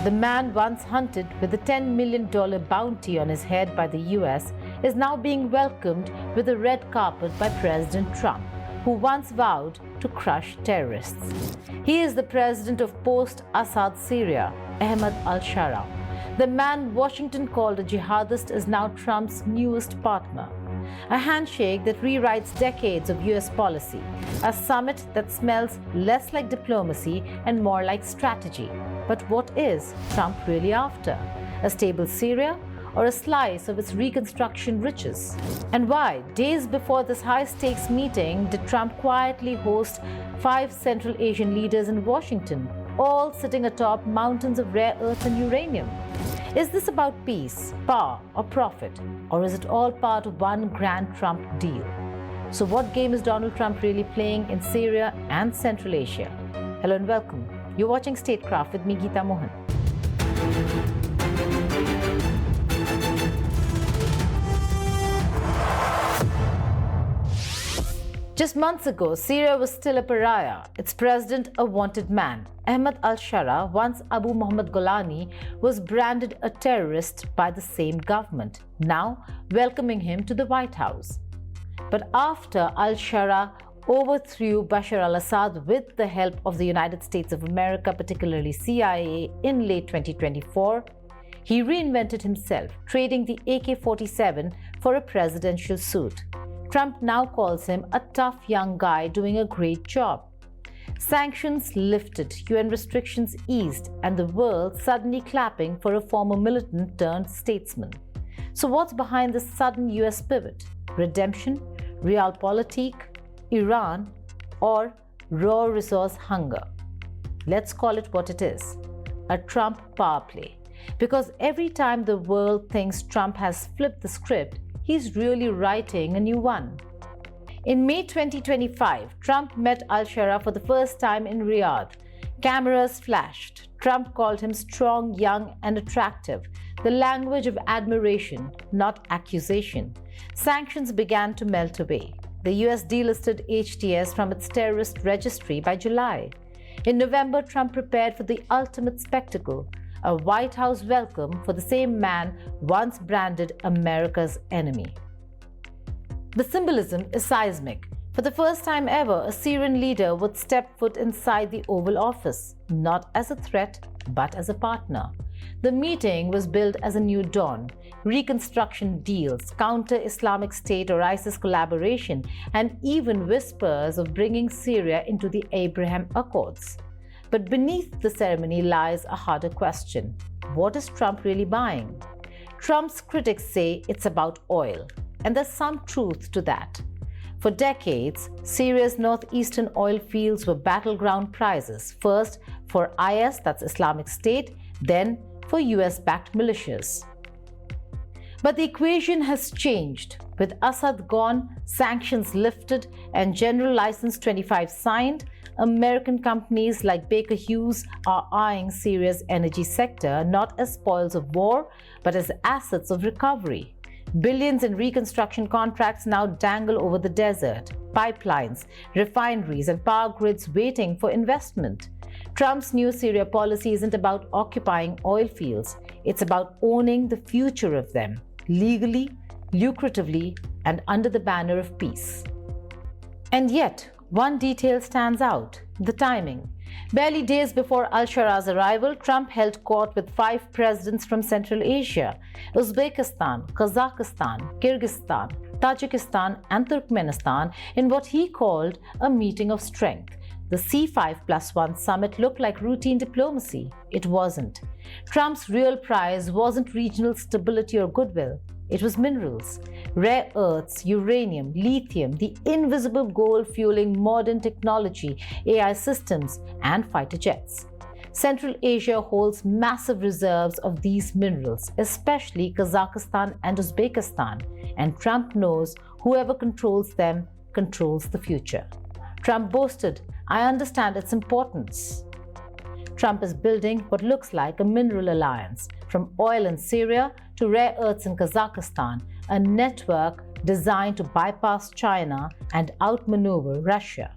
The man once hunted with a $10 million bounty on his head by the US is now being welcomed with a red carpet by President Trump, who once vowed to crush terrorists. He is the president of post-Assad Syria, Ahmed al-Sharaa. The man Washington called a jihadist is now Trump's newest partner. A handshake that rewrites decades of US policy. A summit that smells less like diplomacy and more like strategy. But what is Trump really after? A stable Syria or a slice of its reconstruction riches? And why, days before this high-stakes meeting, did Trump quietly host 5 Central Asian leaders in Washington, all sitting atop mountains of rare earth and uranium? Is this about peace, power, or profit? Or is it all part of one grand Trump deal? So what game is Donald Trump really playing in Syria and Central Asia? Hello and welcome. You're watching Statecraft with me, Geeta Mohan. Just months ago, Syria was still a pariah, its president a wanted man. Ahmed al-Sharaa, once Abu Muhammad Golani, was branded a terrorist by the same government, now welcoming him to the White House. But after al-Sharaa overthrew Bashar al-Assad with the help of the United States of America, particularly CIA, in late 2024, he reinvented himself, trading the AK-47 for a presidential suit. Trump now calls him a tough young guy doing a great job. Sanctions lifted, UN restrictions eased, and the world suddenly clapping for a former militant turned statesman. So what's behind this sudden US pivot? Redemption, realpolitik, Iran, or raw resource hunger? Let's call it what it is, a Trump power play. Because every time the world thinks Trump has flipped the script, he's really writing a new one. In May 2025, Trump met al-Sharaa for the first time in Riyadh. Cameras flashed. Trump called him strong, young, and attractive, the language of admiration, not accusation. Sanctions began to melt away. The US delisted HTS from its terrorist registry by July. In November, Trump prepared for the ultimate spectacle, a White House welcome for the same man once branded America's enemy. The symbolism is seismic. For the first time ever, a Syrian leader would step foot inside the Oval Office, not as a threat, but as a partner. The meeting was billed as a new dawn, reconstruction deals, counter-Islamic State or ISIS collaboration, and even whispers of bringing Syria into the Abraham Accords. But beneath the ceremony lies a harder question. What is Trump really buying? Trump's critics say it's about oil, and there's some truth to that. For decades, Syria's northeastern oil fields were battleground prizes, first for IS, that's Islamic State, then for US-backed militias. But the equation has changed. With Assad gone, sanctions lifted, and General License 25 signed, American companies like Baker Hughes are eyeing Syria's energy sector not as spoils of war, but as assets of recovery. Billions in reconstruction contracts now dangle over the desert, pipelines, refineries, and power grids waiting for investment. Trump's new Syria policy isn't about occupying oil fields, it's about owning the future of them, legally, lucratively, and under the banner of peace. And yet, one detail stands out: the timing. Barely days before al-Sharaa's arrival, Trump held court with 5 presidents from Central Asia: Uzbekistan, Kazakhstan, Kyrgyzstan, Tajikistan, and Turkmenistan in what he called a meeting of strength. The C5+1 summit looked like routine diplomacy. It wasn't. Trump's real prize wasn't regional stability or goodwill. It was minerals, rare earths, uranium, lithium, the invisible gold fueling modern technology, AI systems, and fighter jets. Central Asia holds massive reserves of these minerals, especially Kazakhstan and Uzbekistan, and Trump knows whoever controls them controls the future. Trump boasted, "I understand its importance." Trump is building what looks like a mineral alliance, from oil in Syria to rare earths in Kazakhstan, a network designed to bypass China and outmaneuver Russia.